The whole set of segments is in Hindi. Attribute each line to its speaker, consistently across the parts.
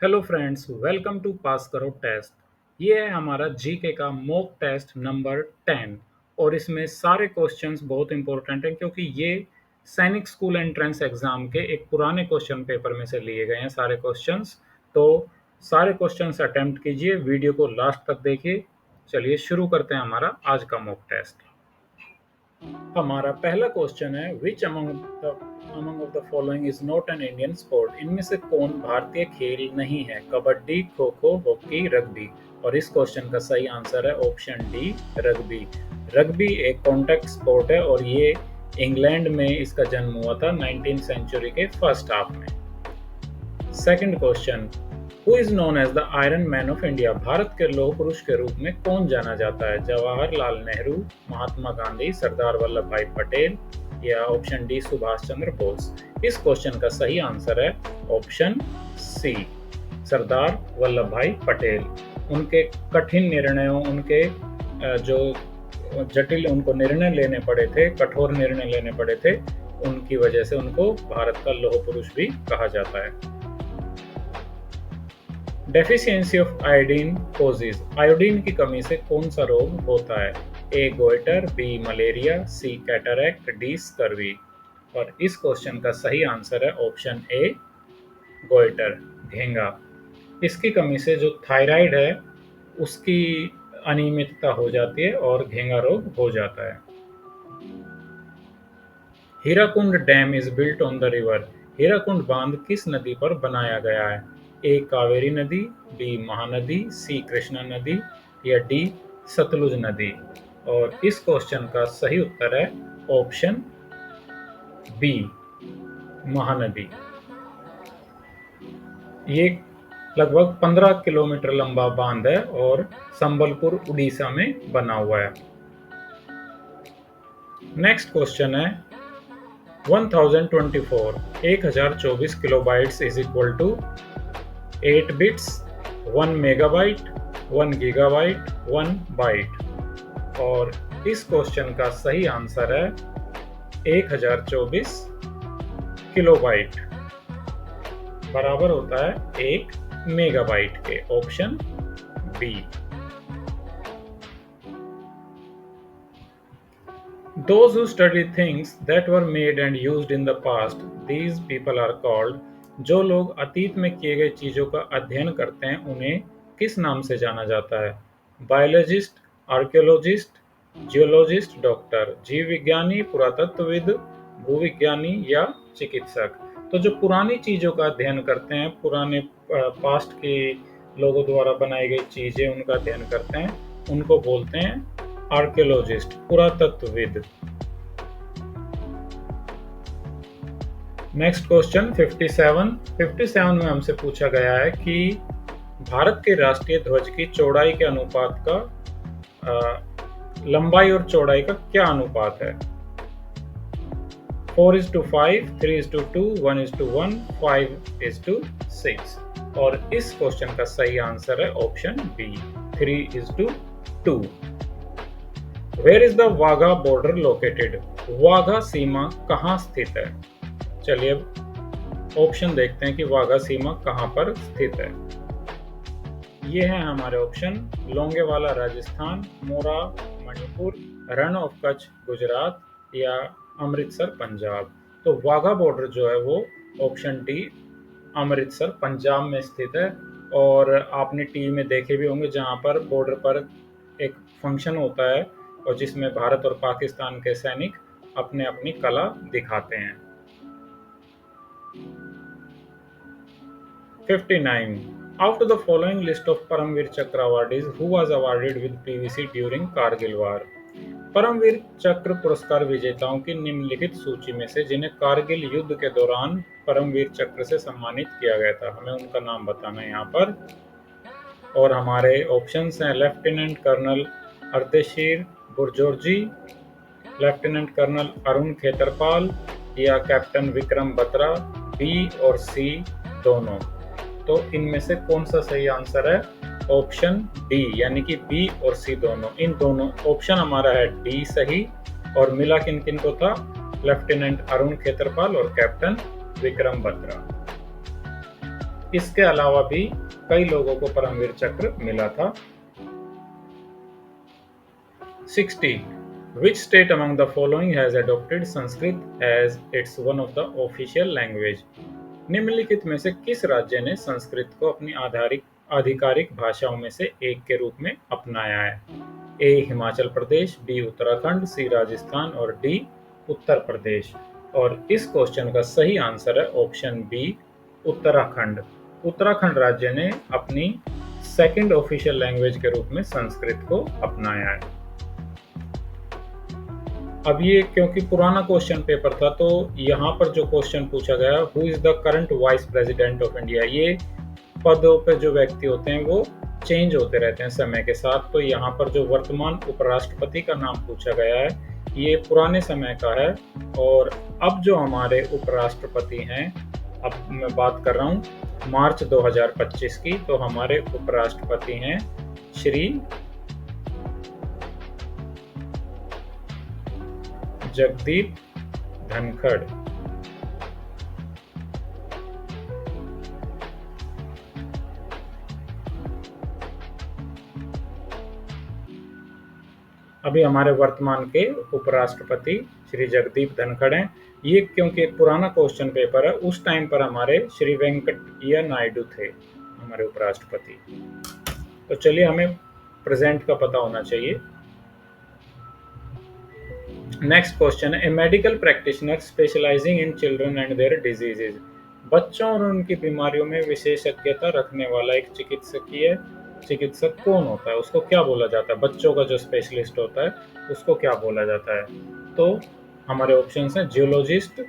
Speaker 1: हेलो फ्रेंड्स, वेलकम टू पास करो टेस्ट। ये है हमारा जीके का मॉक टेस्ट नंबर 10 और इसमें सारे क्वेश्चंस बहुत इंपॉर्टेंट हैं क्योंकि ये सैनिक स्कूल एंट्रेंस एग्जाम के एक पुराने क्वेश्चन पेपर में से लिए गए हैं सारे क्वेश्चंस। तो सारे क्वेश्चंस अटेम्प्ट कीजिए, वीडियो को लास्ट तक देखिए। चलिए शुरू करते हैं हमारा आज का मॉक टेस्ट। हमारा पहला क्वेश्चन है which among of the following is not an Indian sport. इनमें से कौन भारतीय खेल नहीं है? Kabaddi, kho kho, hockey, rugby. और इस क्वेश्चन का सही आंसर है ऑप्शन डी, रग्बी। रग्बी एक कॉन्टैक्ट स्पोर्ट है और ये इंग्लैंड में इसका जन्म हुआ था 19th सेंचुरी के फर्स्ट हाफ में। Second question, who is known as the iron man of India. Bharat के लौह पुरुष के रूप में कौन जाना जाता है? जवाहरलाल नेहरू, महात्मा गांधी, सरदार वल्लभ भाई पटेल या ऑप्शन डी सुभाष चंद्र बोस। इस क्वेश्चन का सही आंसर है ऑप्शन सी, सरदार वल्लभ भाई पटेल। उनके कठिन निर्णयों, उनके जो जटिल उनको निर्णय लेने पड़े थे, कठोर निर्णय लेने पड़े थे, उनकी वजह से उनको भारत का लौह पुरुष भी कहा जाता है। Deficiency of iodine causes. Iodine की कमी से कौन सा रोग होता है? ए गोइटर, बी मलेरिया, सी कैटरैक्ट, डी स्कर्वी। और इस क्वेश्चन का सही आंसर है ऑप्शन ए, गोइटर, घेंगा। इसकी कमी से जो थायराइड है उसकी अनियमितता हो जाती है और घेंगा रोग हो जाता है। Hirakud dam is built on the river. Hirakud बांध किस नदी पर बनाया गया है? ए कावेरी नदी, बी महानदी, सी कृष्णा नदी या डी सतलुज नदी। और इस क्वेश्चन का सही उत्तर है ऑप्शन बी, महानदी। ये लगभग 15 किलोमीटर लंबा बांध है और संबलपुर उड़ीसा में बना हुआ है। नेक्स्ट क्वेश्चन है 1024 1024 kilobytes is equal to 8 bits, 1 megabyte, 1 gigabyte, 1 byte. और इस क्वेश्चन का सही आंसर है 1024 किलोबाइट बराबर होता है 1 मेगाबाइट के, option B. Those who study things that were made and used in the past, these people are called। जो लोग अतीत में किए गए चीजों का अध्ययन करते हैं उन्हें किस नाम से जाना जाता है? Biologist, archaeologist, geologist, doctor. जीव विज्ञानी, पुरातत्वविद, भूविज्ञानी या चिकित्सक। तो जो पुरानी चीजों का अध्ययन करते हैं, पुराने पास्ट के लोगों द्वारा बनाई गई चीजें उनका अध्ययन करते हैं, उनको बोलते हैं आर्कियोलॉजिस्ट, पुरातत्वविद। नेक्स्ट क्वेश्चन 57 में हमसे पूछा गया है कि भारत के राष्ट्रीय ध्वज की चौड़ाई के अनुपात का लंबाई और चौड़ाई का क्या अनुपात है? 4:5, 3:2, 1:1, 5:6। और इस क्वेश्चन का सही आंसर है option B, 3:2। Where is the Wagah border located. Wagah सीमा कहाँ स्थित है? चलिए अब ऑप्शन देखते हैं कि वाघा सीमा कहाँ पर स्थित है। ये है हमारे ऑप्शन, लोंगेवाला राजस्थान, मोरा मणिपुर, रण ऑफ कच्छ गुजरात या अमृतसर पंजाब। तो वाघा बॉर्डर जो है वो ऑप्शन डी, अमृतसर पंजाब में स्थित है। और आपने टीवी में देखे भी होंगे जहाँ पर बॉर्डर पर एक फंक्शन होता है और जिसमें भारत और पाकिस्तान के सैनिक अपने अपनी कला दिखाते हैं। 59 after the following list of Paramvir Chakra awardees who was awarded with PVC during Kargil war. Paramvir Chakra पुरस्कार विजेताओं की निम्नलिखित सूची में से जिन्हें कारगिल युद्ध के दौरान परमवीर चक्र से सम्मानित किया गया था, हमें उनका नाम बताना है यहाँ पर। और हमारे ऑप्शंस हैं lieutenant colonel Ardeshir Burzorji, lieutenant colonel Arun Khetarpal या कैप्टन विक्रम बत्रा, बी और सी दोनों। तो इनमें से कौन सा सही आंसर है? ऑप्शन डी, यानी कि बी और सी दोनों। इन दोनों ऑप्शन हमारा है डी सही। और मिला किन किन को था? लेफ्टिनेंट अरुण खेतरपाल और कैप्टन विक्रम बत्रा। इसके अलावा भी कई लोगों को परमवीर चक्र मिला था। 60. Which state among the following has adopted Sanskrit as its one of the official language? निम्नलिखित में से किस राज्य ने संस्कृत को अपनी आधिकारिक भाषाओं में से एक के रूप में अपनाया है? ए हिमाचल प्रदेश, बी उत्तराखंड, सी राजस्थान और डी उत्तर प्रदेश। और इस क्वेश्चन का सही आंसर है ऑप्शन बी उत्तराखंड। उत्तराखंड राज्य ने अपनी सेकंड ऑफिशियल लैंग्वेज के रूप में संस्कृत को अपनाया है। अब ये क्योंकि पुराना क्वेश्चन पेपर था तो यहाँ पर जो क्वेश्चन पूछा गया, who is the current vice president of India, ये पदों पे जो व्यक्ति होते हैं वो चेंज होते रहते हैं समय के साथ। तो यहाँ पर जो वर्तमान उपराष्ट्रपति का नाम पूछा गया है ये पुराने समय का है। और अब जो हमारे उपराष्ट्रपति हैं, अब मैं बात कर रहा हूँ मार्च 2025 की, तो हमारे उपराष्ट्रपति हैं श्री जगदीप धनखड़। अभी हमारे वर्तमान के उपराष्ट्रपति श्री जगदीप धनखड़ हैं। ये क्योंकि एक पुराना क्वेश्चन पेपर है, उस टाइम पर हमारे श्री वेंकटैया नायडू थे हमारे उपराष्ट्रपति। तो चलिए हमें प्रेजेंट का पता होना चाहिए। नेक्स्ट क्वेश्चन है, a medical practitioner specialising in children and their diseases. बच्चों और उनकी बीमारियों में विशेषज्ञता रखने वाला एक चिकित्सक कौन होता है? उसको क्या बोला जाता है? बच्चों का जो स्पेशलिस्ट होता है उसको क्या बोला जाता है? तो हमारे ऑप्शंस हैं जियोलॉजिस्ट,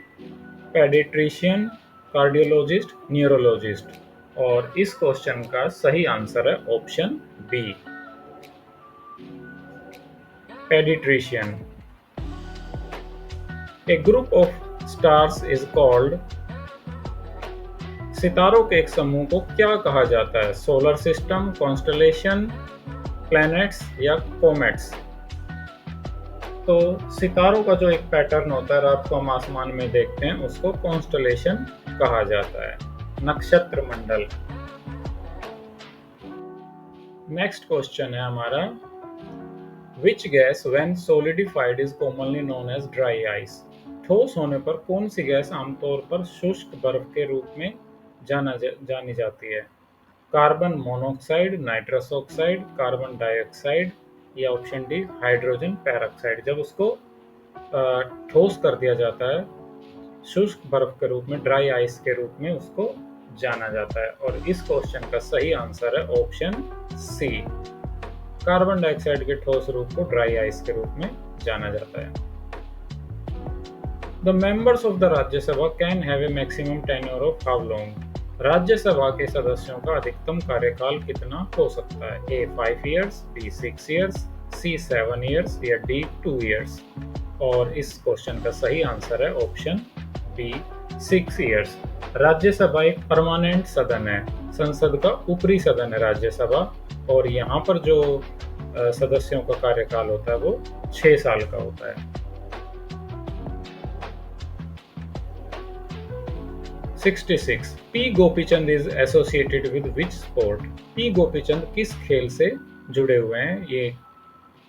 Speaker 1: पेडिट्रिशियन, कार्डियोलॉजिस्ट, न्यूरोलॉजिस्ट। और इस क्वेश्चन का सही आंसर है option B paediatrician. A group of stars is called, सितारों के एक समूह को क्या कहा जाता है? सोलर सिस्टम, कॉन्स्टलेशन, प्लैनेट्स या कॉमेट्स। तो सितारों का जो एक पैटर्न होता है रात को हम आसमान में देखते हैं उसको कॉन्स्टलेशन कहा जाता है, नक्षत्र मंडल। नेक्स्ट क्वेश्चन है हमारा, Which gas when solidified is commonly known as dry ice? ठोस होने पर कौन सी गैस आमतौर पर शुष्क बर्फ के रूप में जानी जाती है? Carbon monoxide, nitrous oxide, carbon dioxide या ऑप्शन डी हाइड्रोजन पेरोक्साइड। जब उसको ठोस कर दिया जाता है शुष्क बर्फ के रूप में, ड्राई आइस के रूप में उसको जाना जाता है। और इस क्वेश्चन का सही आंसर है ऑप्शन सी, कार्बन डाइऑक्साइड के ठोस रूप को ड्राई आइस के रूप में जाना जाता है। The members of the Rajya Sabha can have a maximum tenure of how long? Rajya Sabha के सदस्यों का अधिकतम कार्यकाल कितना हो सकता है? A 5 years, B 6 years, C 7 years या D 2 years। और इस क्वेश्चन का सही आंसर है ऑप्शन B 6 years। राज्यसभा एक परमानेंट सदन है, संसद का ऊपरी सदन है राज्यसभा। और यहाँ पर जो सदस्यों का कार्यकाल होता है वो 6 साल का होता है। 66. P Gopichand is associated with which sport? P Gopichand किस खेल से जुड़े हुए हैं? ये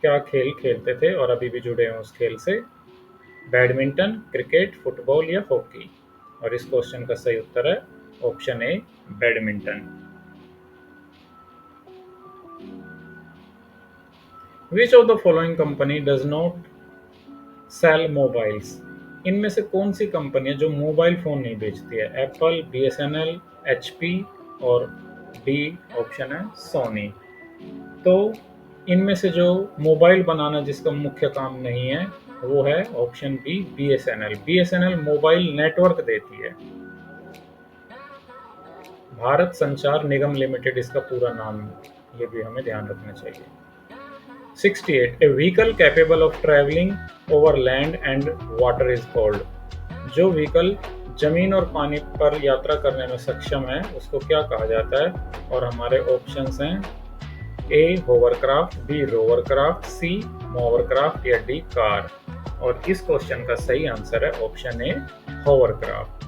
Speaker 1: क्या खेल खेलते थे और अभी भी जुड़े हैं उस खेल से? बैडमिंटन, क्रिकेट, फुटबॉल या हॉकी। और इस क्वेश्चन का सही उत्तर है option A badminton. Which of the following company does not sell mobiles? इनमें से कौन सी कंपनी है जो मोबाइल फोन नहीं बेचती है? एप्पल, BSNL, HP और डी ऑप्शन है सोनी। तो इनमें से जो मोबाइल बनाना जिसका मुख्य काम नहीं है वो है option B BSNL। BSNL mobile network देती है। भारत संचार निगम लिमिटेड इसका पूरा नाम, ये भी हमें ध्यान रखना चाहिए। 68. A vehicle capable of traveling over land and water is called. जो व्हीकल जमीन और पानी पर यात्रा करने में सक्षम है उसको क्या कहा जाता है? और हमारे ऑप्शंस हैं ए होवरक्राफ्ट, बी रोवरक्राफ्ट, सी मोवरक्राफ्ट या डी कार। और इस क्वेश्चन का सही आंसर है option A hovercraft.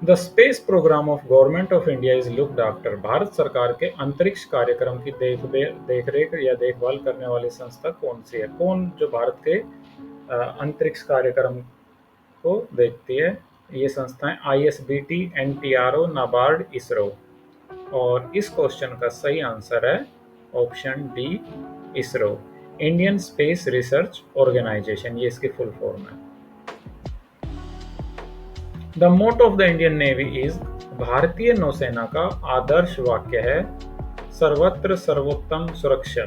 Speaker 1: The space programme of government of India is looked after. Bharat सरकार के अंतरिक्ष कार्यक्रम की देखरेख या देखभाल करने वाली संस्था कौन सी है? कौन जो भारत के अंतरिक्ष कार्यक्रम को देखती है? ये संस्थाएं आईएसबीटी, एनटीआरओ, नाबार्ड, इसरो। और इस क्वेश्चन का सही आंसर है option D, ISRO, Indian space research organisation, ये इसकी फुल फॉर्म है। The motto of the Indian navy is, भारतीय नौसेना का आदर्श वाक्य है सर्वत्र सर्वोत्तम सुरक्षा,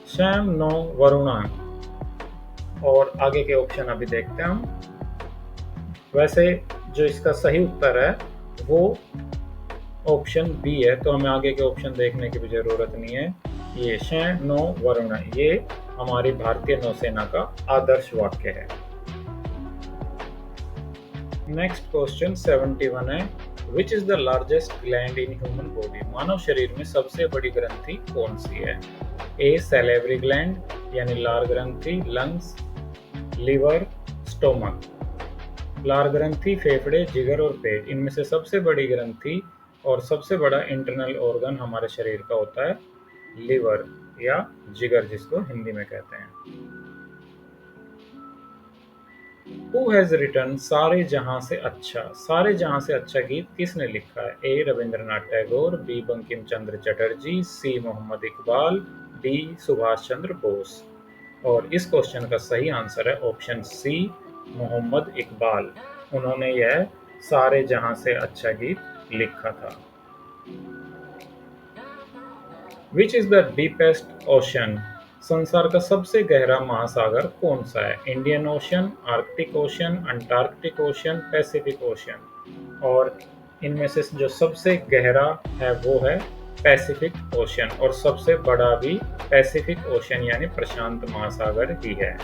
Speaker 1: शैम नो वरुणा। और आगे के ऑप्शन अभी देखते हैं हम। वैसे जो इसका सही उत्तर है वो ऑप्शन बी है, तो हमें आगे के ऑप्शन देखने की भी जरूरत नहीं है। ये शैम नो वरुणा, ये हमारी भारतीय नौसेना का आदर्श वाक्य है। नेक्स्ट क्वेश्चन 71 है, which is the largest gland in human body? मानव शरीर में सबसे बड़ी ग्रंथि कौन सी है? ए सैलिवरी ग्लैंड यानी लार ग्रंथि, लंग्स, लिवर, स्टोमक। लार ग्रंथि फेफड़े, जिगर और पेट, इनमें से सबसे बड़ी ग्रंथि और सबसे बड़ा इंटरनल ऑर्गन हमारे शरीर का होता है लिवर या जिगर, जिसको हिंदी में कहते हैं। Who has written सारे जहां से अच्छा? सारे जहां से अच्छा गीत किसने लिखा है? ए रविंद्रनाथ टैगोर, बी बंकिम चंद्र चटर्जी, सी मोहम्मद इकबाल, डी सुभाष चंद्र बोस। और इस क्वेश्चन का सही आंसर है ऑप्शन सी, मोहम्मद इकबाल। उन्होंने यह सारे जहां से अच्छा गीत लिखा था। विच इज द डीपेस्ट ओशन? संसार का सबसे गहरा महासागर कौन सा है? Indian ocean, Arctic ocean, Antarctic ocean, Pacific ocean. और इनमें से जो सबसे गहरा है वो है पैसिफिक ओशन, और सबसे बड़ा भी पैसिफिक ओशन यानी प्रशांत महासागर ही है।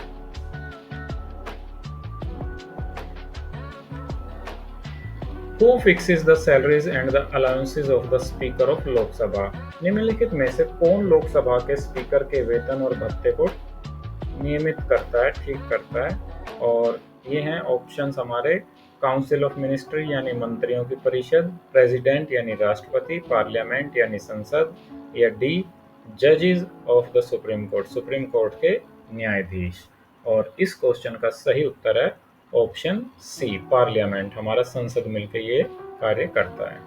Speaker 1: Who fixes the salaries and the allowances of the Speaker of लोक सभा? निम्नलिखित में से कौन लोकसभा के स्पीकर के वेतन और भत्ते को नियमित करता है, ठीक करता है? और ये हैं ऑप्शंस हमारे, काउंसिल ऑफ मिनिस्ट्री यानी मंत्रियों की परिषद, प्रेसिडेंट यानी राष्ट्रपति, पार्लियामेंट यानी संसद, या डी जजेस of the supreme court, supreme court के न्यायाधीश। और इस क्वेश्चन का सही उत्तर है ऑप्शन सी, पार्लियामेंट, हमारा संसद मिलकर ये कार्य करता है।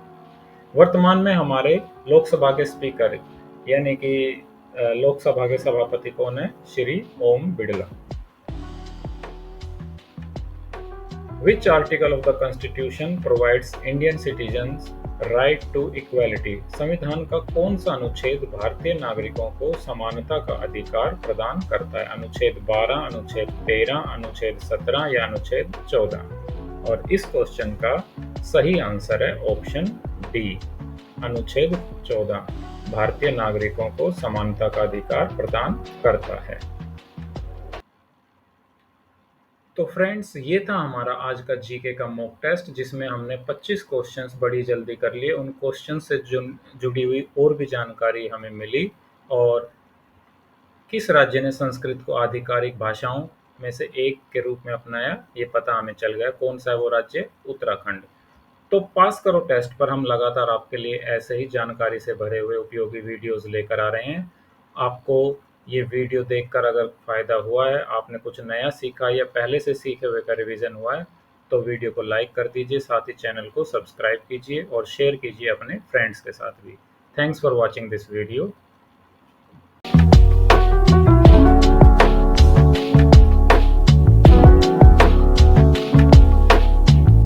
Speaker 1: वर्तमान में हमारे लोकसभा के स्पीकर यानी कि लोकसभा के सभापति कौन है? Shri Om Birla. Which article of the Constitution provides Indian citizens right to equality? संविधान का कौन सा अनुच्छेद भारतीय नागरिकों को समानता का अधिकार प्रदान करता है? अनुच्छेद 12, अनुच्छेद 13, अनुच्छेद 17 या अनुच्छेद 14? और इस क्वेश्चन का सही आंसर है ऑप्शन डी, अनुच्छेद 14 भारतीय नागरिकों को समानता का अधिकार प्रदान करता है। तो फ्रेंड्स, ये था हमारा आज का जीके का मॉक टेस्ट, जिसमें हमने 25 क्वेश्चंस बड़ी जल्दी कर लिए। उन क्वेश्चन से जुड़ी हुई और भी जानकारी हमें मिली, और किस राज्य ने संस्कृत को आधिकारिक भाषाओं में से एक के रूप में अपनाया, ये पता हमें चल गया। कौन सा है वो राज्य? उत्तराखंड। तो पास करो टेस्ट पर हम लगातार आपके लिए ऐसे ही जानकारी से भरे हुए उपयोगी वीडियोस लेकर आ रहे हैं। आपको ये वीडियो देखकर अगर फ़ायदा हुआ है, आपने कुछ नया सीखा या पहले से सीखे हुए का रिवीजन हुआ है, तो वीडियो को लाइक कर दीजिए, साथ ही चैनल को सब्सक्राइब कीजिए और शेयर कीजिए अपने फ्रेंड्स के साथ भी। Thanks for watching this video.